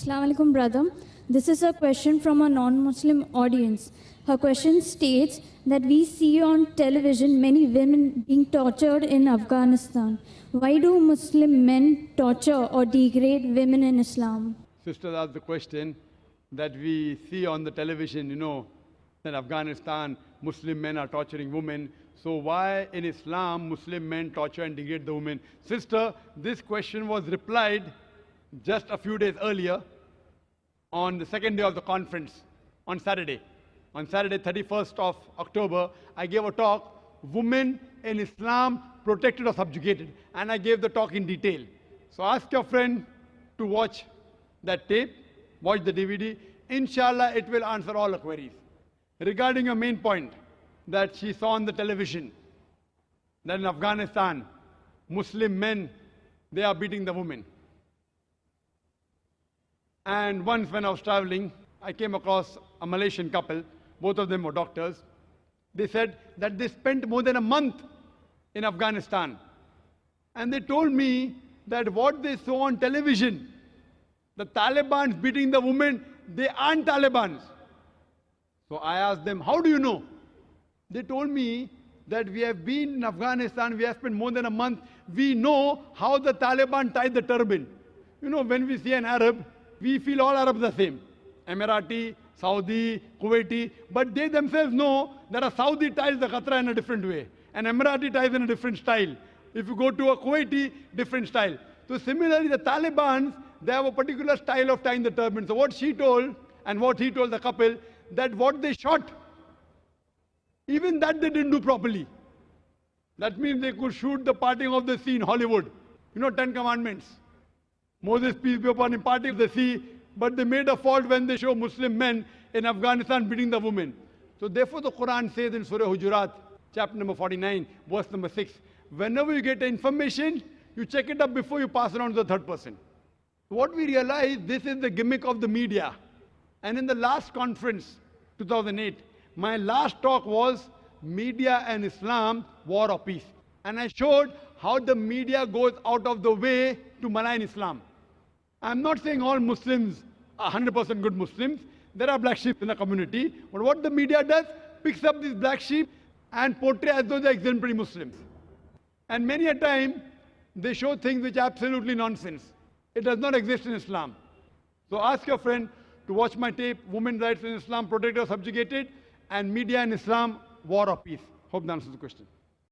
Assalamu alaikum, brother. This is a question from a non-Muslim audience. Her question states that we see on television many women being tortured in Afghanistan. Why do Muslim men torture or degrade women in Islam? Sister asked the question that we see on the television, that Afghanistan, Muslim men are torturing women. So why in Islam, Muslim men torture and degrade the women? Sister, this question was replied just a few days earlier on the second day of the conference, on Saturday. On Saturday, 31st of October, I gave a talk, Women in Islam Protected or Subjugated. And I gave the talk in detail. So ask your friend to watch that tape, watch the DVD. Inshallah, it will answer all the queries. Regarding your main point, that she saw on the television, that in Afghanistan, Muslim men, they are beating the women. And once when I was traveling, I came across a Malaysian couple, both of them were doctors. They said that they spent more than a month in Afghanistan. And they told me that what they saw on television, the Taliban's beating the women, they aren't Talibans. So I asked them, how do you know? They told me that we have been in Afghanistan, we have spent more than a month. We know how the Taliban tie the turban. When we see an Arab, we feel all Arabs are the same. Emirati, Saudi, Kuwaiti. But they themselves know that a Saudi ties the Qatra in a different way. An Emirati ties in a different style. If you go to a Kuwaiti, different style. So similarly, the Taliban, they have a particular style of tying the turban. So what she told and what he told the couple, that what they shot, even that they didn't do properly. That means they could shoot the parting of the sea in Hollywood. 10 Commandments. Moses, peace be upon him, parting the sea, but they made a fault when they show Muslim men in Afghanistan beating the women. So therefore the Quran says in Surah Hujurat, chapter number 49, verse number 6, whenever you get information, you check it up before you pass it on to the third person. What we realize, this is the gimmick of the media. And in the last conference, 2008, my last talk was Media and Islam, War or Peace. And I showed how the media goes out of the way to malign Islam. I'm not saying all Muslims are 100% good Muslims. There are black sheep in the community. But what the media does, picks up these black sheep and portray as though they're exemplary Muslims. And many a time, they show things which are absolutely nonsense. It does not exist in Islam. So ask your friend to watch my tape, Women's Rights in Islam, Protected or Subjugated, and Media in Islam, War or Peace. Hope that answers the question.